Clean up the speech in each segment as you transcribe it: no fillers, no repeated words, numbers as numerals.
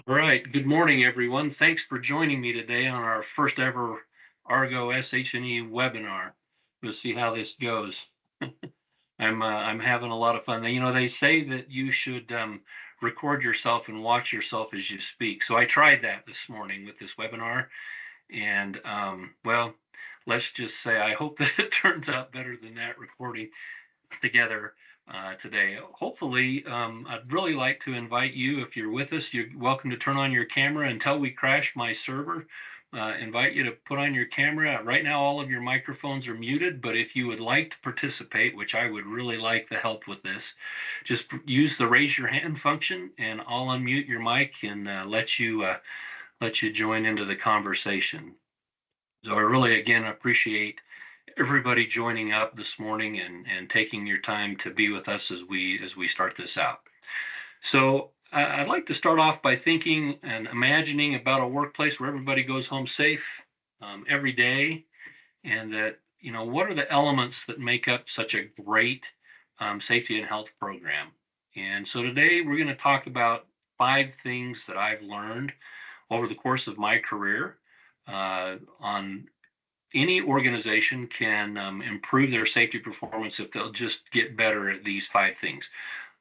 All right. Good morning, everyone. Thanks for joining me today on our first ever ARGO SH&E webinar. We'll see how this goes. I'm having a lot of fun. You know, they say that you should record yourself and watch yourself as you speak. So I tried that this morning with this webinar, and well, let's just say I hope that it turns out better than that recording together today. Hopefully, I'd really like to invite you, if you're with us, you're welcome to turn on your camera until we crash my server. Invite you to put on your camera. Right now, all of your microphones are muted, but if you would like to participate, which I would really like the help with this, just use the raise your hand function and I'll unmute your mic and let you join into the conversation. So I really, again, appreciate everybody joining up this morning and taking your time to be with us as we start this out. So I'd like to start off by thinking and imagining about a workplace where everybody goes home safe every day, and that, you know, what are the elements that make up such a great safety and health program. And so today we're going to talk about 5 things that I've learned over the course of my career on any organization can improve their safety performance if they'll just get better at these 5 things.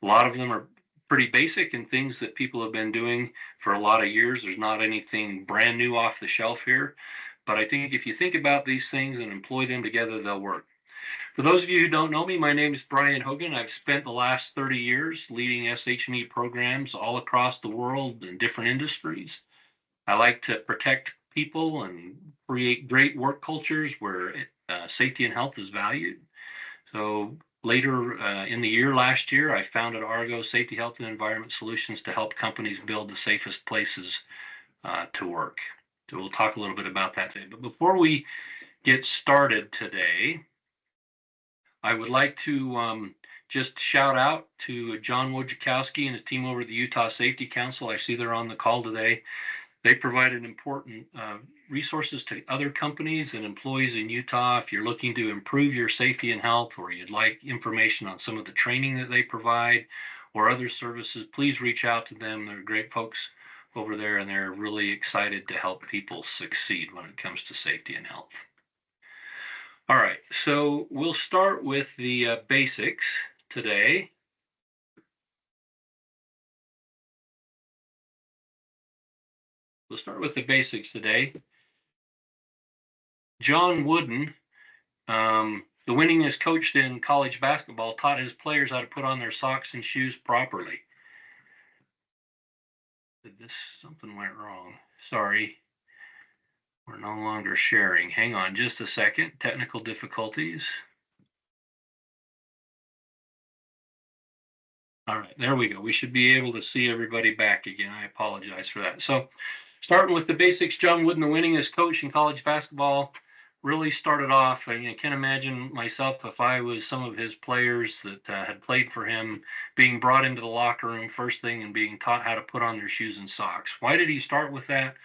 A lot of them are pretty basic and things that people have been doing for a lot of years. There's not anything brand new off the shelf here, but I think if you think about these things and employ them together, they'll work. For those of you who don't know me, my name is Brian Hogan. I've spent the last 30 years leading SH&E programs all across the world in different industries. I like to protect people and create great work cultures where safety and health is valued. So later in the year last year, I founded ARGO Safety, Health, and Environment Solutions to help companies build the safest places to work. So we'll talk a little bit about that today. But before we get started today, I would like to just shout out to John Wojciechowski and his team over at the Utah Safety Council. I see they're on the call today. They provided important resources to other companies and employees in Utah. If you're looking to improve your safety and health, or you'd like information on some of the training that they provide or other services, please reach out to them. They're great folks over there, and they're really excited to help people succeed when it comes to safety and health. All right, so we'll start with the basics today. We'll start with the basics today. John Wooden, the winningest coach in college basketball, taught his players how to put on their socks and shoes properly. Something went wrong. Sorry. We're no longer sharing. Hang on just a second. Technical difficulties. All right, there we go. We should be able to see everybody back again. I apologize for that. So starting with the basics, John Wooden, the winningest coach in college basketball, really started off, I can't imagine myself if I was some of his players that had played for him, being brought into the locker room first thing and being taught how to put on their shoes and socks. Why did he start with that?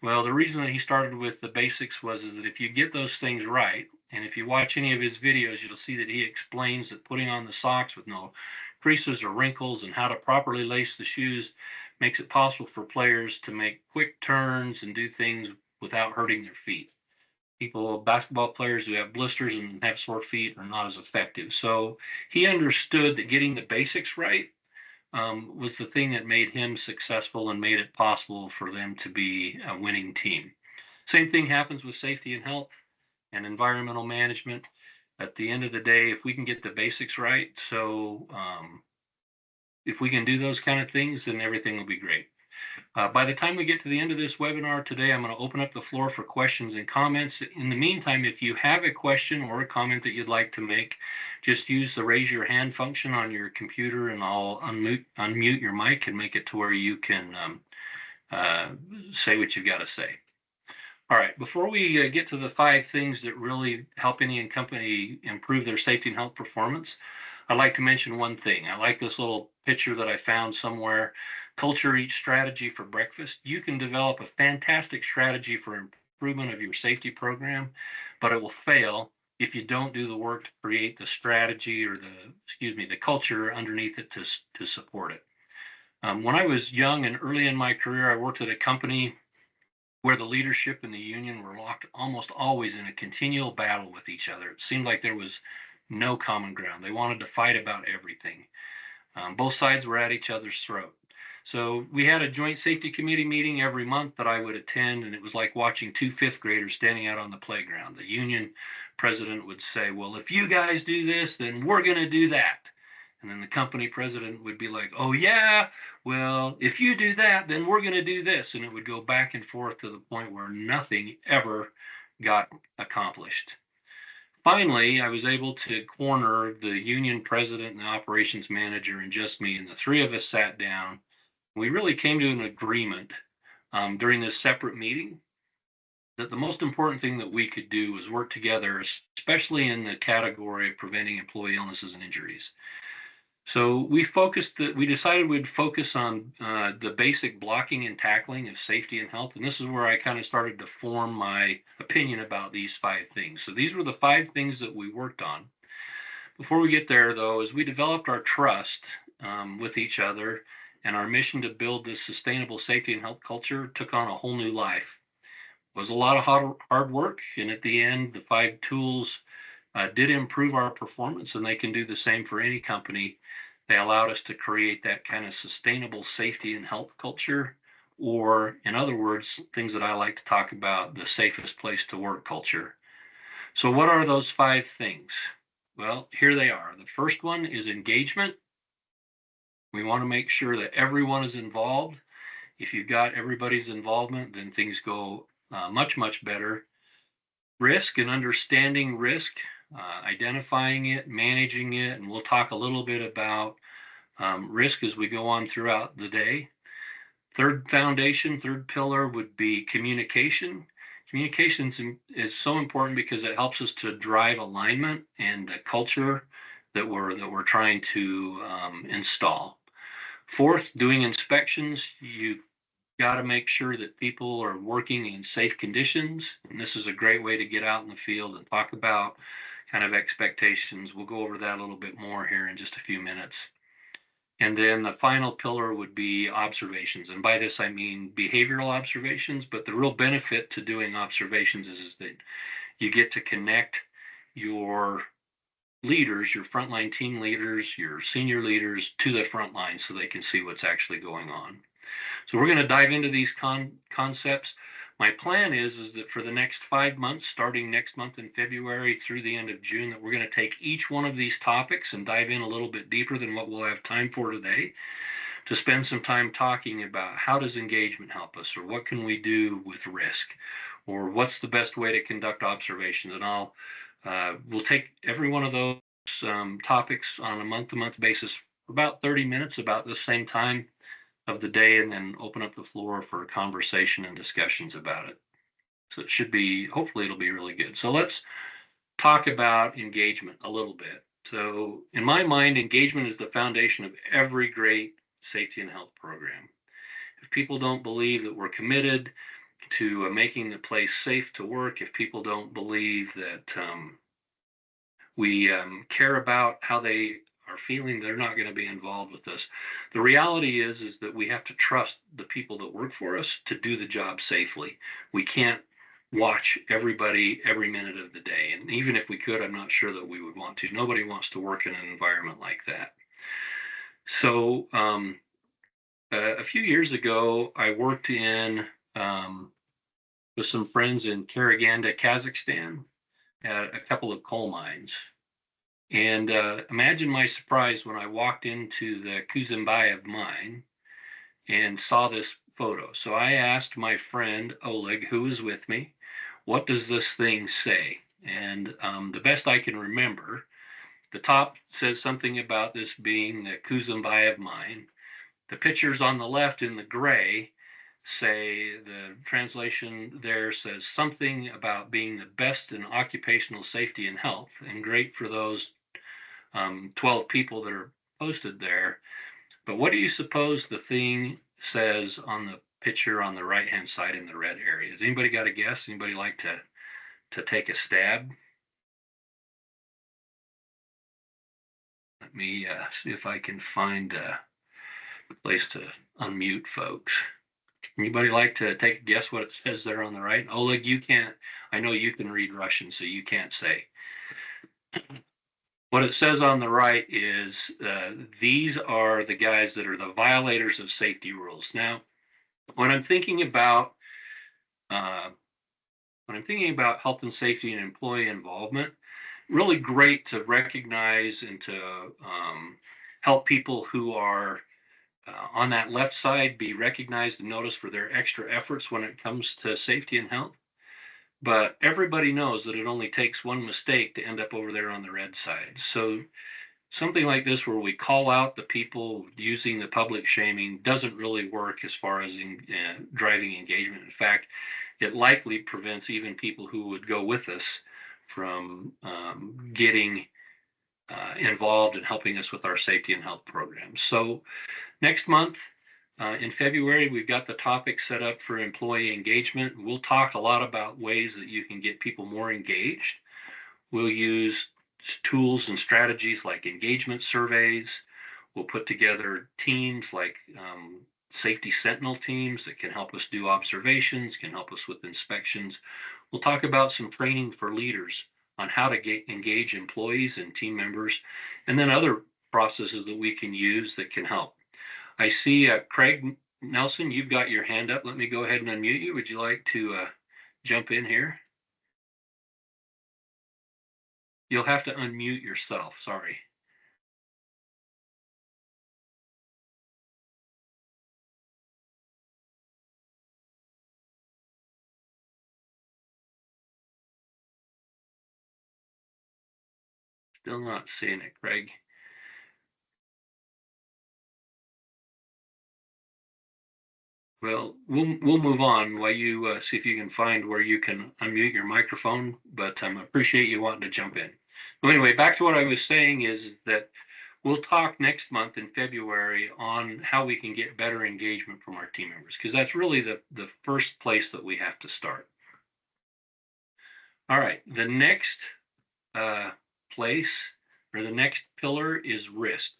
Well, the reason that he started with the basics was that if you get those things right, and if you watch any of his videos, you'll see that he explains that putting on the socks with no creases or wrinkles and how to properly lace the shoes makes it possible for players to make quick turns and do things without hurting their feet. Basketball players who have blisters and have sore feet are not as effective. So he understood that getting the basics right was the thing that made him successful and made it possible for them to be a winning team. Same thing happens with safety and health and environmental management. At the end of the day, if we can get the basics right, so if we can do those kind of things, then everything will be great. By the time we get to the end of this webinar today, I'm going to open up the floor for questions and comments. In the meantime, if you have a question or a comment that you'd like to make, just use the raise your hand function on your computer and I'll unmute your mic and make it to where you can say what you've got to say. All right, before we get to the 5 things that really help any company improve their safety and health performance, I'd like to mention one thing. I like this little picture that I found somewhere. Culture eats strategy for breakfast. You can develop a fantastic strategy for improvement of your safety program, but it will fail if you don't do the work to create the strategy or the culture underneath it to support it. When I was young and early in my career, I worked at a company where the leadership and the union were locked almost always in a continual battle with each other. It seemed like there was no common ground. They wanted to fight about everything. Both sides were at each other's throat. So we had a joint safety committee meeting every month that I would attend, and it was like watching two fifth graders standing out on the playground. The union president would say, well, if you guys do this, then we're going to do that. And then the company president would be like, oh, yeah, well, if you do that, then we're going to do this. And it would go back and forth to the point where nothing ever got accomplished. Finally, I was able to corner the union president and the operations manager and just me, and the three of us sat down. We really came to an agreement during this separate meeting that the most important thing that we could do was work together, especially in the category of preventing employee illnesses and injuries. So we decided we'd focus on the basic blocking and tackling of safety and health. And this is where I kind of started to form my opinion about these 5 things. So these were the 5 things that we worked on. Before we get there, though, as we developed our trust with each other and our mission to build this sustainable safety and health culture took on a whole new life. It was a lot of hard work. And at the end, the 5 tools did improve our performance, and they can do the same for any company. They allowed us to create that kind of sustainable safety and health culture, or in other words, things that I like to talk about, the safest place to work culture. So what are those 5 things? Well, here they are. The first one is engagement. We want to make sure that everyone is involved. If you've got everybody's involvement, then things go much, much better. Risk and understanding risk, identifying it, managing it, and we'll talk a little bit about risk as we go on throughout the day. Third pillar would be communication. Communication is so important because it helps us to drive alignment and the culture that we're trying to install. Fourth, doing inspections. You got to make sure that people are working in safe conditions. And this is a great way to get out in the field and talk about kind of expectations. We'll go over that a little bit more here in just a few minutes. And then the final pillar would be observations. And by this, I mean behavioral observations. But the real benefit to doing observations is that you get to connect your leaders, your frontline team leaders, your senior leaders to the front line so they can see what's actually going on. So we're going to dive into these concepts. My plan is that for the next 5 months, starting next month in February through the end of June, that we're going to take each one of these topics and dive in a little bit deeper than what we'll have time for today, to spend some time talking about how does engagement help us, or what can we do with risk, or what's the best way to conduct observations. And we'll take every one of those topics on a month-to-month basis for about 30 minutes, about the same time of the day, and then open up the floor for conversation and discussions about it. So it should be, hopefully it'll be really good. So let's talk about engagement a little bit. So in my mind, engagement is the foundation of every great safety and health program. If people don't believe that we're committed to making the place safe to work, if people don't believe that we care about how they are feeling, they're not going to be involved with us. The reality is that we have to trust the people that work for us to do the job safely. We can't watch everybody every minute of the day. And even if we could, I'm not sure that we would want to. Nobody wants to work in an environment like that. So a few years ago, I worked with some friends in Karaganda, Kazakhstan, at a couple of coal mines. And imagine my surprise when I walked into the Kuzimbayev mine and saw this photo. So I asked my friend Oleg, who was with me, what does this thing say? And the best I can remember, the top says something about this being the Kuzimbayev mine. The pictures on the left in the gray say, the translation there says something about being the best in occupational safety and health, and great for those 12 people that are posted there. But what do you suppose the thing says on the picture on the right hand side in the red area? Has anybody got a guess? Anybody like to take a stab? Let me see if I can find place to unmute folks. Anybody like to take a guess what it says there on the right? Oleg, you can't. I know you can read Russian, so you can't say. What it says on the right is these are the guys that are the violators of safety rules. Now, when I'm thinking about uh, health and safety and employee involvement, really great to recognize and to help people who are on that left side be recognized and noticed for their extra efforts when it comes to safety and health. But everybody knows that it only takes one mistake to end up over there on the red side. So something like this, where we call out the people using the public shaming, doesn't really work as far as driving engagement. In fact, it likely prevents even people who would go with us from getting involved and helping us with our safety and health programs. So next month, in February, we've got the topic set up for employee engagement. We'll talk a lot about ways that you can get people more engaged. We'll use tools and strategies like engagement surveys. We'll put together teams like safety sentinel teams that can help us do observations, can help us with inspections. We'll talk about some training for leaders on how to engage employees and team members, and then other processes that we can use that can help. I see Craig Nelson, you've got your hand up. Let me go ahead and unmute you. Would you like to jump in here? You'll have to unmute yourself. Sorry. Still not seeing it, Craig. Well, we'll move on while you see if you can find where you can unmute your microphone. But I appreciate you wanting to jump in. Well, anyway, back to what I was saying is that we'll talk next month in February on how we can get better engagement from our team members, because that's really the first place that we have to start. All right, the next place or the next pillar is risk.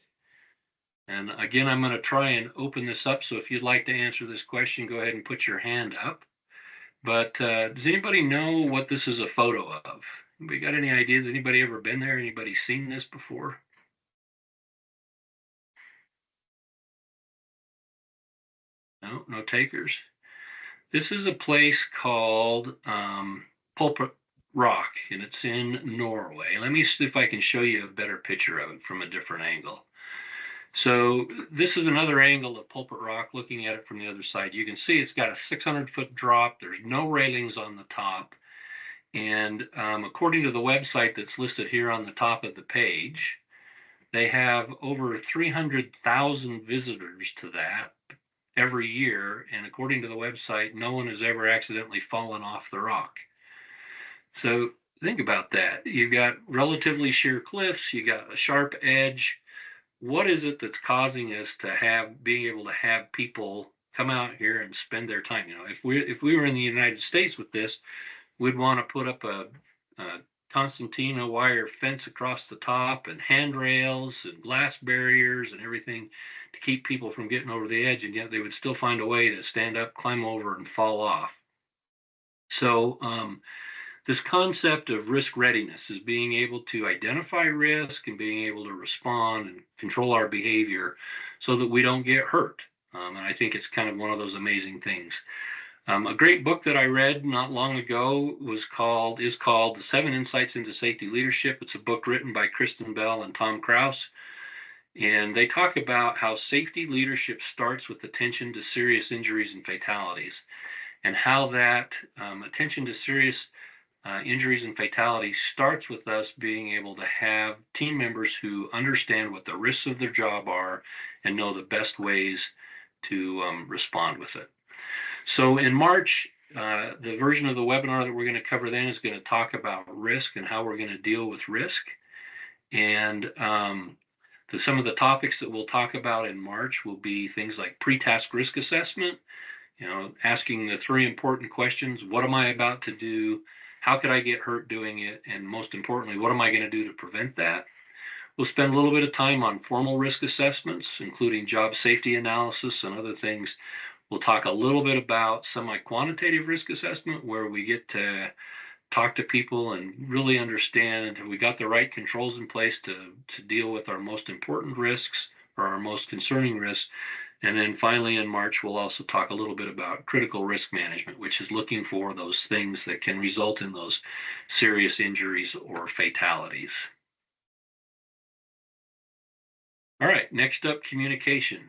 And again, I'm going to try and open this up. So if you'd like to answer this question, go ahead and put your hand up. But does anybody know what this is a photo of? Anybody got any ideas? Anybody ever been there? Anybody seen this before? No, no takers. This is a place called Pulpit Rock, and it's in Norway. Let me see if I can show you a better picture of it from a different angle. So this is another angle of Pulpit Rock, looking at it from the other side. You can see it's got a 600-foot drop. There's no railings on the top. And according to the website that's listed here on the top of the page, they have over 300,000 visitors to that every year. And according to the website, no one has ever accidentally fallen off the rock. So think about that. You've got relatively sheer cliffs. You got a sharp edge. What is it that's causing us to being able to have people come out here and spend their time? If we were in the United States with this, we'd want to put up a concertina wire fence across the top and handrails and glass barriers and everything to keep people from getting over the edge, and yet they would still find a way to stand up, climb over, and fall off. So this concept of risk readiness is being able to identify risk and being able to respond and control our behavior so that we don't get hurt. And I think it's kind of one of those amazing things. A great book that I read not long ago is called The 7 Insights into Safety Leadership. It's a book written by Kristen Bell and Tom Krause. And they talk about how safety leadership starts with attention to serious injuries and fatalities, and how that attention to serious injuries and fatalities starts with us being able to have team members who understand what the risks of their job are and know the best ways to respond with it. So in March, the version of the webinar that we're going to cover then is going to talk about risk and how we're going to deal with risk. And some of the topics that we'll talk about in March will be things like pre-task risk assessment, asking the 3 important questions: what am I about to do? How could I get hurt doing it? And most importantly, what am I going to do to prevent that? We'll spend a little bit of time on formal risk assessments, including job safety analysis and other things. We'll talk a little bit about semi-quantitative risk assessment, where we get to talk to people and really understand have we got the right controls in place to deal with our most important risks or our most concerning risks. And then finally in March, we'll also talk a little bit about critical risk management, which is looking for those things that can result in those serious injuries or fatalities. All right, next up, communication.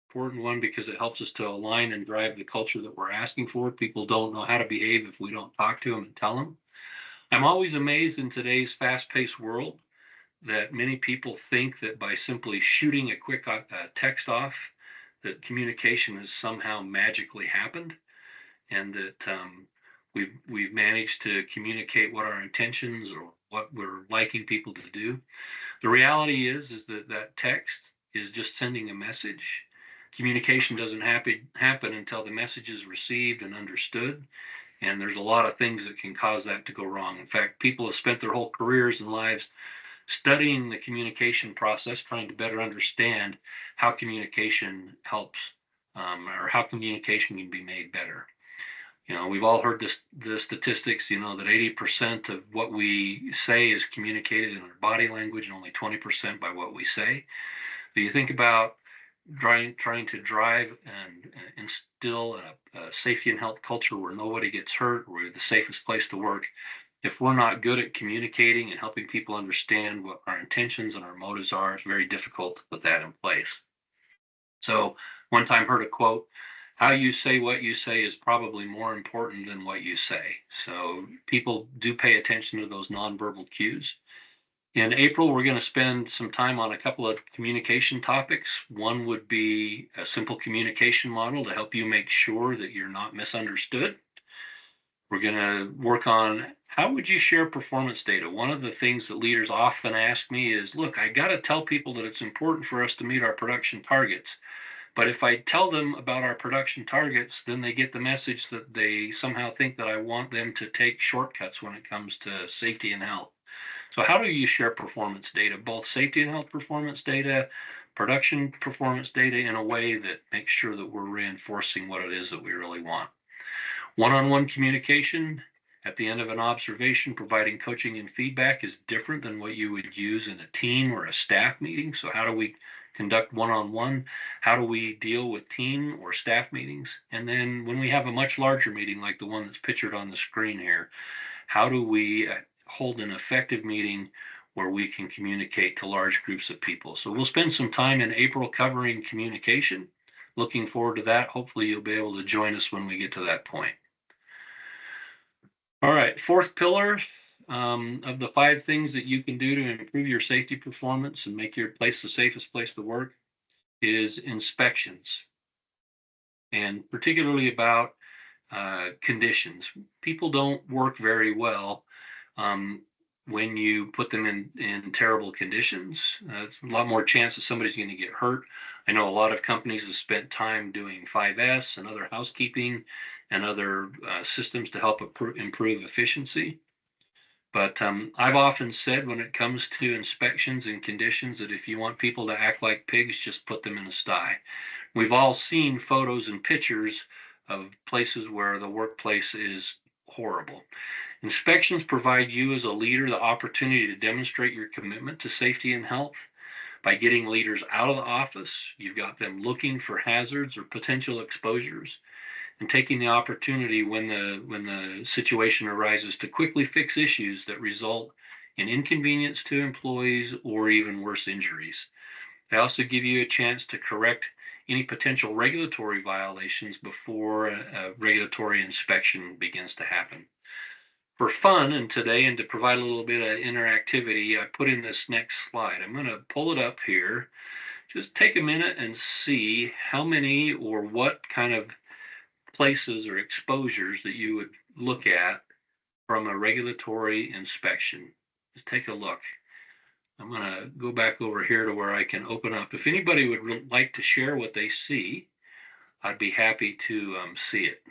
Important one because it helps us to align and drive the culture that we're asking for. People don't know how to behave if we don't talk to them and tell them. I'm always amazed in today's fast-paced world that many people think that by simply shooting a quick text off, that communication has somehow magically happened, and that we've managed to communicate what our intentions or what we're liking people to do. The reality is that that text is just sending a message. Communication doesn't happen until the message is received and understood. And there's a lot of things that can cause that to go wrong. In fact, people have spent their whole careers and lives studying the communication process, trying to better understand how communication helps or how communication can be made better. We've all heard the statistics, that 80% of what we say is communicated in our body language and only 20% by what we say. So you think about trying to drive and instill a safety and health culture where nobody gets hurt, where we're the safest place to work. If we're not good at communicating and helping people understand what our intentions and our motives are, it's very difficult to put that in place. So one time heard a quote, how you say what you say is probably more important than what you say. So people do pay attention to those nonverbal cues. In April, we're going to spend some time on a couple of communication topics. One would be a simple communication model to help you make sure that you're not misunderstood. We're going to work on how would you share performance data? One of the things that leaders often ask me is, look, I got to tell people that it's important for us to meet our production targets. But if I tell them about our production targets, then they get the message that they somehow think that I want them to take shortcuts when it comes to safety and health. So how do you share performance data, both safety and health performance data, production performance data, in a way that makes sure that we're reinforcing what it is that we really want? One-on-one communication at the end of an observation, providing coaching and feedback is different than what you would use in a team or a staff meeting. So how do we conduct one-on-one? How do we deal with team or staff meetings? And then when we have a much larger meeting like the one that's pictured on the screen here, how do we hold an effective meeting where we can communicate to large groups of people? So we'll spend some time in April covering communication. Looking forward to that. Hopefully you'll be able to join us when we get to that point. All right, fourth pillar of the 5 things that you can do to improve your safety performance and make your place the safest place to work is inspections, and particularly about conditions. People don't work very well when you put them in terrible conditions. It's a lot more chance that somebody's going to get hurt. I know a lot of companies have spent time doing 5S and other housekeeping and other systems to help improve efficiency. But I've often said when it comes to inspections and conditions that if you want people to act like pigs, just put them in a sty. We've all seen photos and pictures of places where the workplace is horrible. Inspections provide you as a leader the opportunity to demonstrate your commitment to safety and health. By getting leaders out of the office, you've got them looking for hazards or potential exposures and taking the opportunity when the situation arises to quickly fix issues that result in inconvenience to employees or even worse, injuries. They also give you a chance to correct any potential regulatory violations before a regulatory inspection begins to happen. For fun and today, and to provide a little bit of interactivity, I put in this next slide. I'm going to pull it up here. Just take a minute and see how many or what kind of places or exposures that you would look at from a regulatory inspection. Just take a look. I'm going to go back over here to where I can open up. If anybody would like to share what they see, I'd be happy to see it.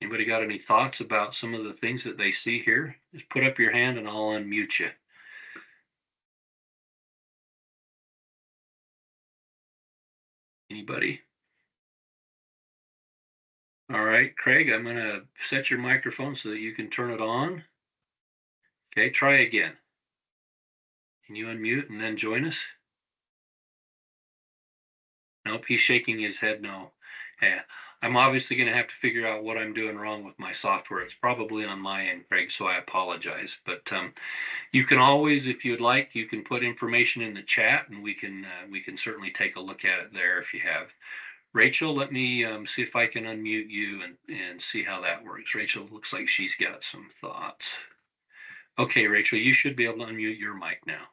Anybody got any thoughts about some of the things that they see here? Just put up your hand and I'll unmute you. Anybody? All right, Craig, I'm going to set your microphone so that you can turn it on. Okay, try again. Can you unmute and then join us? Nope, he's shaking his head no. Yeah, I'm obviously going to have to figure out what I'm doing wrong with my software. It's probably on my end, Craig, so I apologize. But you can always, if you'd like, you can put information in the chat, and we can certainly take a look at it there if you have. Rachel, let me see if I can unmute you and see how that works. Rachel looks like she's got some thoughts. Okay, Rachel, you should be able to unmute your mic now.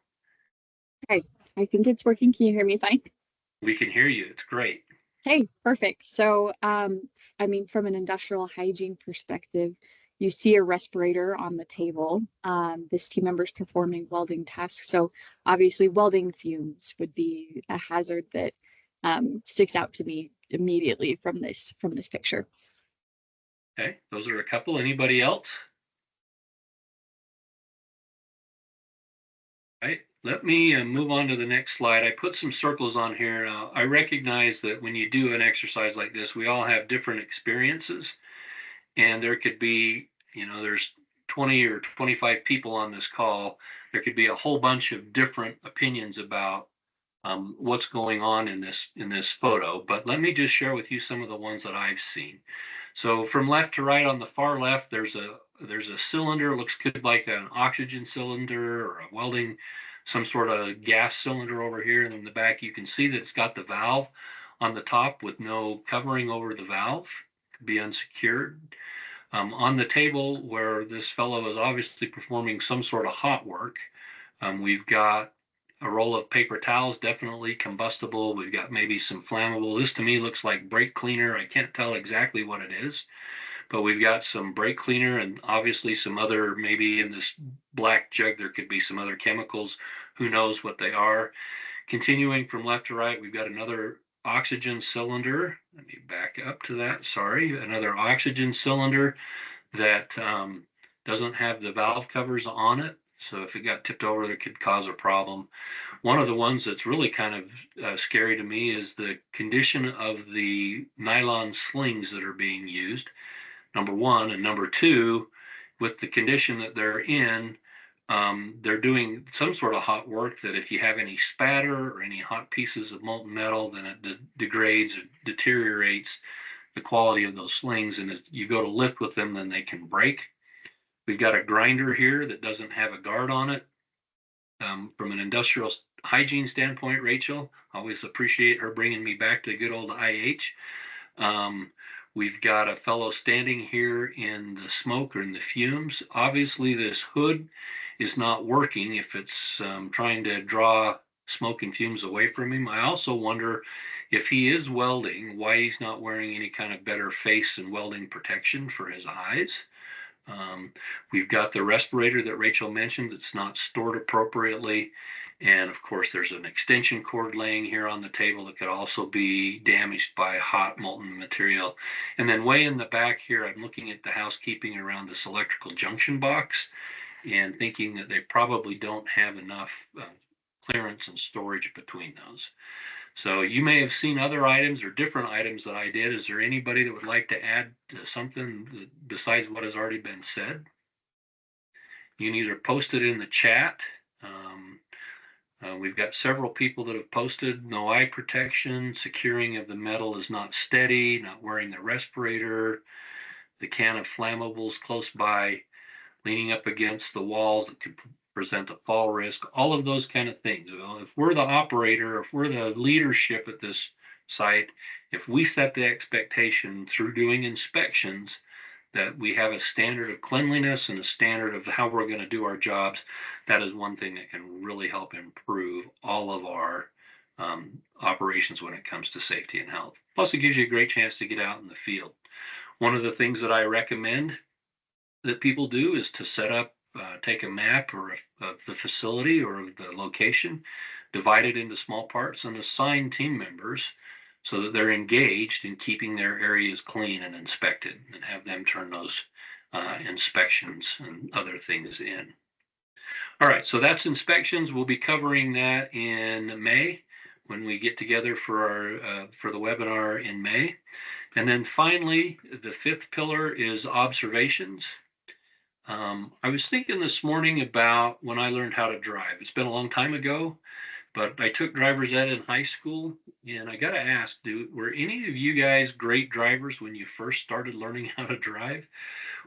Okay, I think it's working. Can you hear me fine? We can hear you. It's great. Hey, perfect. So, I mean, from an industrial hygiene perspective, you see a respirator on the table. This team member is performing welding tasks. So obviously welding fumes would be a hazard that sticks out to me immediately from this picture. Okay, those are a couple. Anybody else? Right. Let me move on to the next slide. I put some circles on here. I recognize that when you do an exercise like this, we all have different experiences, and there could be, there's 20 or 25 people on this call. There could be a whole bunch of different opinions about what's going on in this photo. But let me just share with you some of the ones that I've seen. So from left to right, on the far left, there's a cylinder. It looks good like an oxygen cylinder or a welding, some sort of gas cylinder over here. And in the back, you can see that it's got the valve on the top with no covering over the valve. Could be unsecured. On the table where this fellow is obviously performing some sort of hot work, we've got a roll of paper towels, definitely combustible. We've got maybe some flammable. This to me looks like brake cleaner. I can't tell exactly what it is, but we've got some brake cleaner and obviously some other, maybe in this black jug, there could be some other chemicals. Who knows what they are? Continuing from left to right, we've got another oxygen cylinder. Let me back up to that. Sorry, another oxygen cylinder that doesn't have the valve covers on it. So if it got tipped over, it could cause a problem. One of the ones that's really kind of scary to me is the condition of the nylon slings that are being used, number one. And number two, with the condition that they're in, they're doing some sort of hot work that if you have any spatter or any hot pieces of molten metal, then it degrades or deteriorates the quality of those slings. And as you go to lift with them, then they can break. We've got a grinder here that doesn't have a guard on it. From an industrial hygiene standpoint, Rachel, always appreciate her bringing me back to good old IH. We've got a fellow standing here in the smoke or in the fumes. Obviously, this hood is not working if it's trying to draw smoke and fumes away from him. I also wonder if he is welding, why he's not wearing any kind of better face and welding protection for his eyes. We've got the respirator that Rachel mentioned that's not stored appropriately. And of course, there's an extension cord laying here on the table that could also be damaged by hot molten material. And then way in the back here, I'm looking at the housekeeping around this electrical junction box and thinking that they probably don't have enough clearance and storage between those. So you may have seen other items or different items that I did. Is there anybody that would like to add something besides what has already been said? You can either post it in the chat. We've got several people that have posted no eye protection, securing of the metal is not steady, not wearing the respirator, the can of flammables close by, leaning up against the walls that could present a fall risk, all of those kind of things. Well, if we're the operator, if we're the leadership at this site, if we set the expectation through doing inspections that we have a standard of cleanliness and a standard of how we're going to do our jobs, that is one thing that can really help improve all of our operations when it comes to safety and health. Plus, it gives you a great chance to get out in the field. One of the things that I recommend that people do is to set up, take a map of the facility or the location, divide it into small parts, and assign team members so that they're engaged in keeping their areas clean and inspected, and have them turn those inspections and other things in. All right, so that's inspections. We'll be covering that in May when we get together for the webinar in May. And then finally, the fifth pillar is observations. I was thinking this morning about when I learned how to drive. It's been a long time ago, but I took driver's ed in high school, and I got to ask, were any of you guys great drivers when you first started learning how to drive?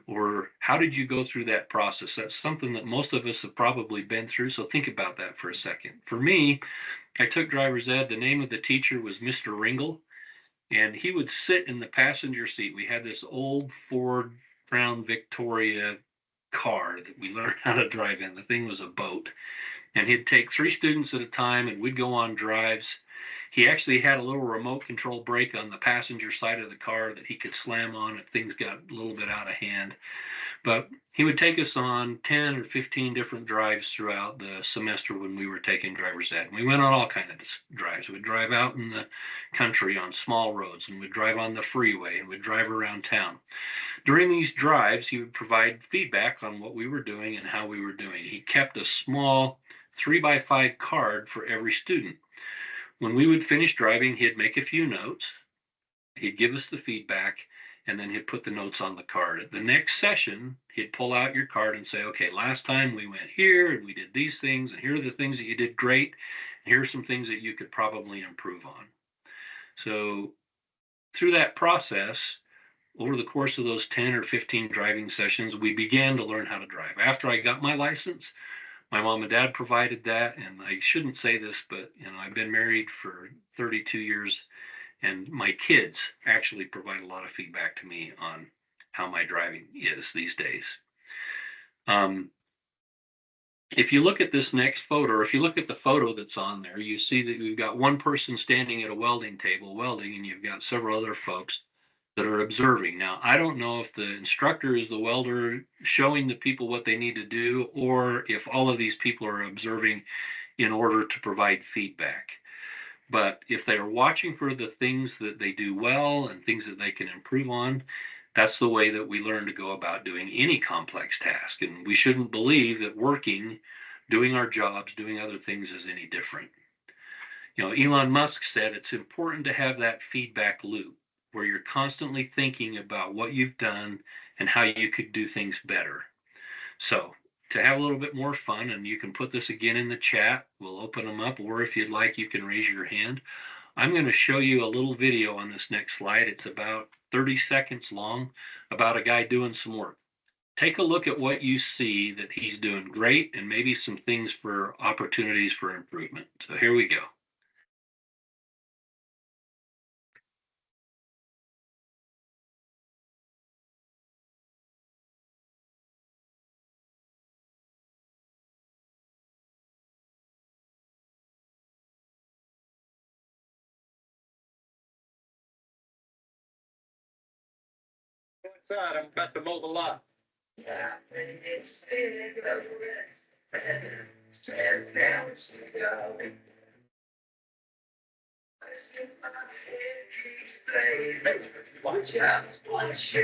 Or how did you go through that process? That's something that most of us have probably been through, so think about that for a second. For me, I took driver's ed. The name of the teacher was Mr. Ringle, and he would sit in the passenger seat. We had this old Ford Crown Victoria car that we learned how to drive in. The thing was a boat, and he'd take 3 students at a time, and we'd go on drives. He actually had a little remote control brake on the passenger side of the car that he could slam on if things got a little bit out of hand. But he would take us on 10 or 15 different drives throughout the semester when we were taking driver's ed. We went on all kinds of drives. We'd drive out in the country on small roads, and we'd drive on the freeway, and we'd drive around town. During these drives, he would provide feedback on what we were doing and how we were doing. He kept a small 3x5 card for every student. When we would finish driving, he'd make a few notes. He'd give us the feedback, and then he'd put the notes on the card. At the next session, he'd pull out your card and say, okay, last time we went here and we did these things, and here are the things that you did great, and here are some things that you could probably improve on. So through that process, over the course of those 10 or 15 driving sessions, we began to learn how to drive. After I got my license, my mom and dad provided that, and I shouldn't say this, but I've been married for 32 years, and my kids actually provide a lot of feedback to me on how my driving is these days. If you look at this next photo, or if you look at the photo that's on there, you see that we've got one person standing at a welding table welding, and you've got several other folks that are observing. Now, I don't know if the instructor is the welder showing the people what they need to do, or if all of these people are observing in order to provide feedback. But if they are watching for the things that they do well and things that they can improve on, that's the way that we learn to go about doing any complex task. And we shouldn't believe that working, doing our jobs, doing other things is any different. Elon Musk said it's important to have that feedback loop where you're constantly thinking about what you've done and how you could do things better. So to have a little bit more fun, and you can put this again in the chat, we'll open them up, or if you'd like, you can raise your hand. I'm going to show you a little video on this next slide. It's about 30 seconds long about a guy doing some work. Take a look at what you see that he's doing great, and maybe some things for opportunities for improvement. So here we go. Outside, I'm about to mow the lot. Watch out, watch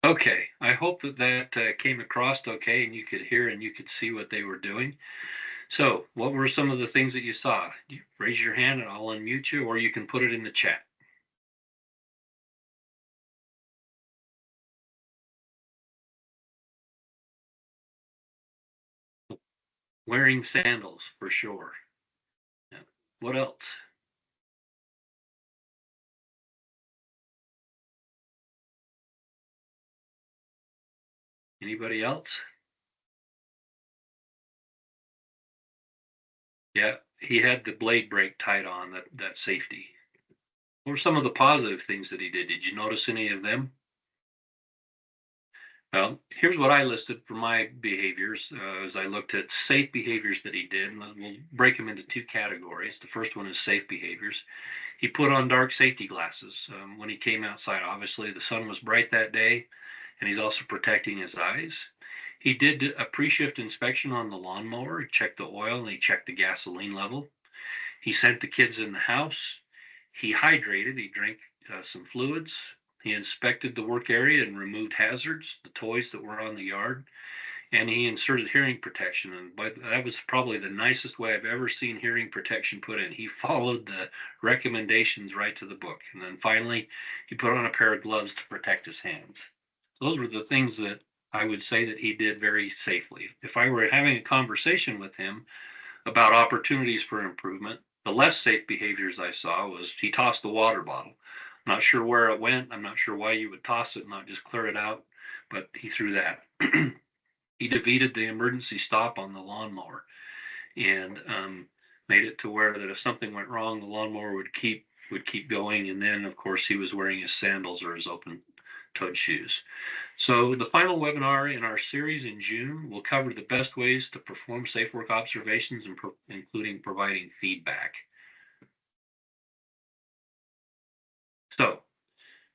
Okay, I hope that came across okay, and you could hear and you could see what they were doing. So what were some of the things that you saw? You raise your hand and I'll unmute you, or you can put it in the chat. Wearing sandals, for sure. Yeah. What else? Anybody else? Yeah, he had the blade brake tied on, that safety. What were some of the positive things that he did? Did you notice any of them? Well, here's what I listed for my behaviors as I looked at safe behaviors that he did. And we'll break them into two categories. The first one is safe behaviors. He put on dark safety glasses when he came outside. Obviously, the sun was bright that day, and he's also protecting his eyes. He did a pre-shift inspection on the lawnmower. He checked the oil and he checked the gasoline level. He sent the kids in the house. He hydrated. He drank some fluids. He inspected the work area and removed hazards, the toys that were on the yard, and he inserted hearing protection. And that was probably the nicest way I've ever seen hearing protection put in. He followed the recommendations right to the book. And then finally, he put on a pair of gloves to protect his hands. Those were the things that I would say that he did very safely. If I were having a conversation with him about opportunities for improvement, the less safe behaviors I saw was he tossed the water bottle. I'm not sure where it went. I'm not sure why you would toss it and not just clear it out, but he threw that. He defeated the emergency stop on the lawnmower and made it to where that if something went wrong, the lawnmower would keep going. And then, of course, he was wearing his sandals or his open-toed shoes. So the final webinar in our series in June will cover the best ways to perform safe work observations, including providing feedback. So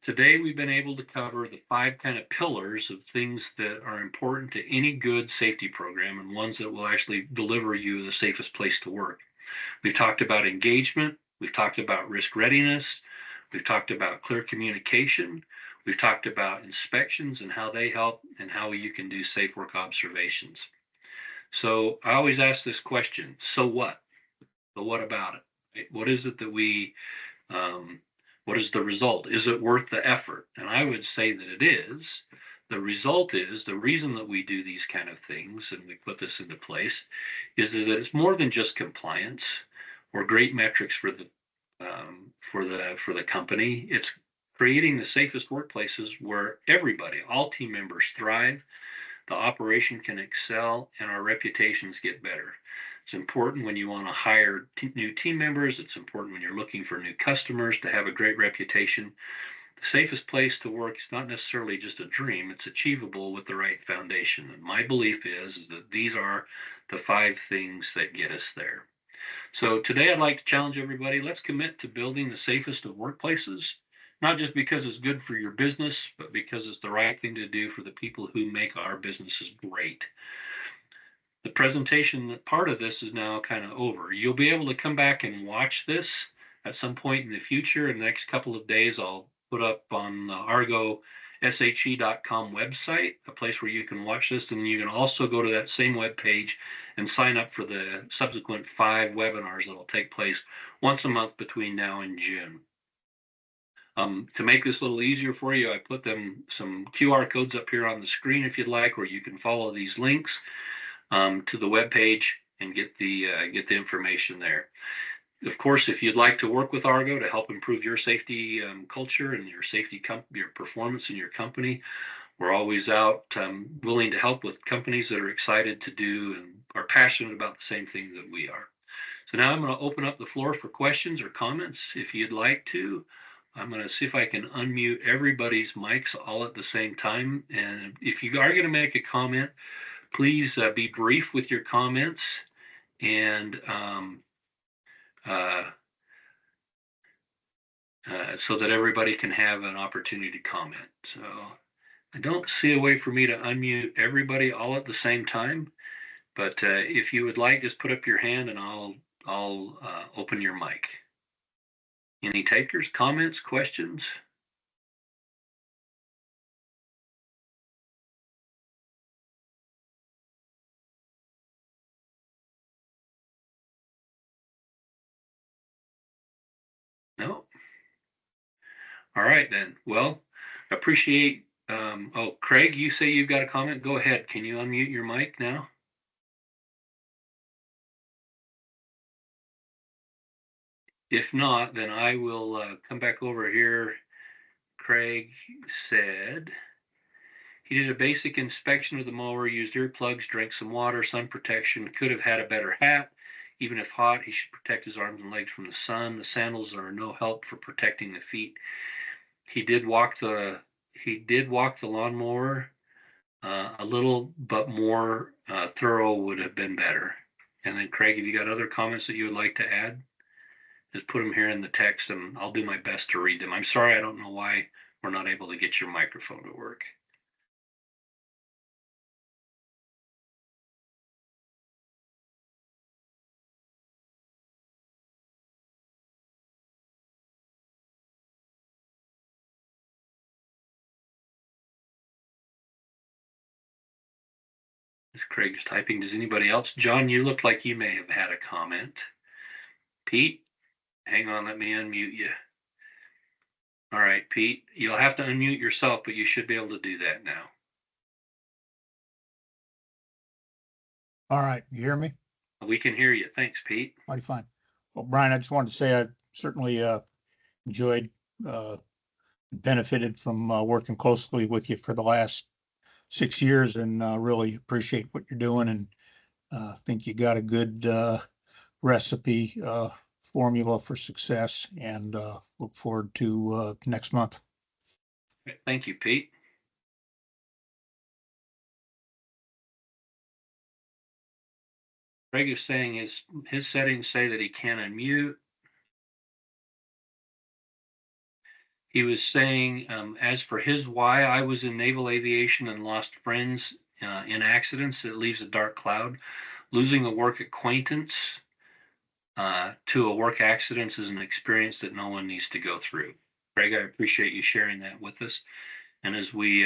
today we've been able to cover the 5 kind of pillars of things that are important to any good safety program and ones that will actually deliver you the safest place to work. We've talked about engagement. We've talked about risk readiness. We've talked about clear communication. We've talked about inspections and how they help and how you can do safe work observations. So I always ask this question, so what? So what about it? What is it that um, what is the result? Is it worth the effort? And I would say that it is. The result is the reason that we do these kind of things and we put this into place is that it's more than just compliance or great metrics for the company. It's creating the safest workplaces where everybody, all team members thrive, the operation can excel, and our reputations get better. It's important when you want to hire new team members. It's important when you're looking for new customers to have a great reputation. The safest place to work is not necessarily just a dream. It's achievable with the right foundation. And my belief is that these are the 5 things that get us there. So today I'd like to challenge everybody. Let's commit to building the safest of workplaces, not just because it's good for your business, but because it's the right thing to do for the people who make our businesses great. The presentation part of this is now kind of over. You'll be able to come back and watch this at some point in the future. In the next couple of days, I'll put up on the ARGO SHE.com website, a place where you can watch this. And you can also go to that same web page and sign up for the subsequent 5 webinars that will take place once a month between now and June. To make this a little easier for you, I put some QR codes up here on the screen if you'd like, where you can follow these links to the web page and get the information there. Of course, if you'd like to work with ARGO to help improve your safety culture and your your performance in your company, we're always out willing to help with companies that are excited to do and are passionate about the same thing that we are. So now I'm going to open up the floor for questions or comments if you'd like to. I'm going to see if I can unmute everybody's mics all at the same time. And if you are going to make a comment, please be brief with your comments and so that everybody can have an opportunity to comment. So I don't see a way for me to unmute everybody all at the same time, but if you would like, just put up your hand and I'll open your mic. Any takers, comments, questions? No? All right then. Well, appreciate. Oh, Craig, you say you've got a comment? Go ahead. Can you unmute your mic now? If not, then I will come back over here. Craig said he did a basic inspection of the mower, used earplugs, drank some water, sun protection, could have had a better hat. Even if hot, he should protect his arms and legs from the sun. The sandals are no help for protecting the feet. He did walk the lawnmower a little, but more thorough would have been better. And then Craig, have you got other comments that you would like to add? Just put them here in the text and I'll do my best to read them. I'm sorry, I don't know why we're not able to get your microphone to work. As Craig's typing, does anybody else? John, you look like you may have had a comment. Pete, hang on, let me unmute you. All right, Pete, you'll have to unmute yourself, but you should be able to do that now. All right, you hear me? We can hear you. Thanks, Pete. Mighty fine. Well, Brian, I just wanted to say I certainly enjoyed, benefited from working closely with you for the last 6 years, and really appreciate what you're doing, and think you got a good recipe, formula for success, and look forward to next month. Thank you, Pete. Greg is saying his settings say that he can't unmute. He was saying, as for his why, I was in naval aviation and lost friends in accidents. It leaves a dark cloud. Losing a work acquaintance to a work accident is an experience that no one needs to go through. Greg, I appreciate you sharing that with us. And as we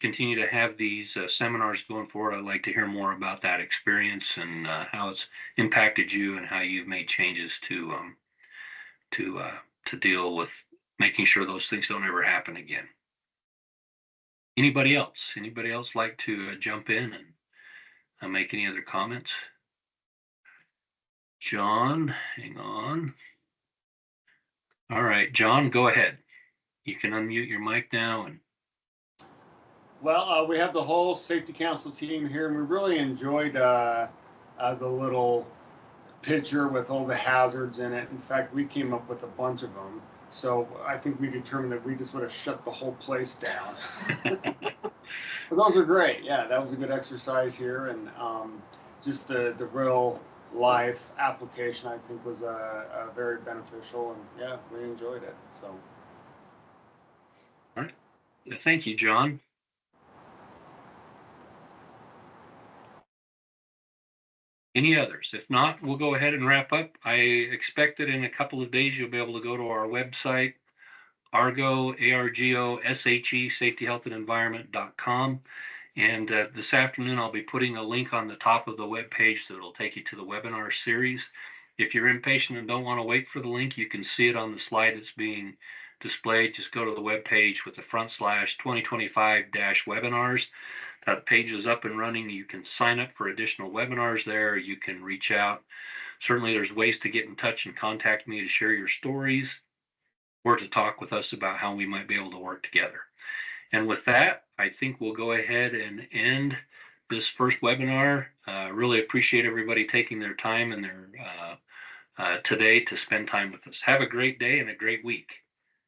continue to have these seminars going forward, I'd like to hear more about that experience and how it's impacted you and how you've made changes to deal with making sure those things don't ever happen again. Anybody else? Anybody else like to jump in and make any other comments? John, hang on. All right, John, go ahead. You can unmute your mic now. And well, we have the whole safety council team here, and we really enjoyed the little picture with all the hazards in it. In fact, we came up with a bunch of them. So I think we determined that we just would have shut the whole place down. But those are great. Yeah, that was a good exercise here, and just the real life application I think was very beneficial, and yeah, we enjoyed it. So. all right, thank you, John. Any others? If not, we'll go ahead and wrap up. I expect that in a couple of days you'll be able to go to our website, ARGO, ARGO, SHE, Safety, Health, and Environment.com. And this afternoon, I'll be putting a link on the top of the web page that will take you to the webinar series. If you're impatient and don't want to wait for the link, you can see it on the slide that's being displayed. Just go to the web page with the /2025-webinars. That page is up and running. You can sign up for additional webinars there. You can reach out. Certainly, there's ways to get in touch and contact me to share your stories or to talk with us about how we might be able to work together. And with that, I think we'll go ahead and end this first webinar. Really appreciate everybody taking their time and their today to spend time with us. Have a great day and a great week.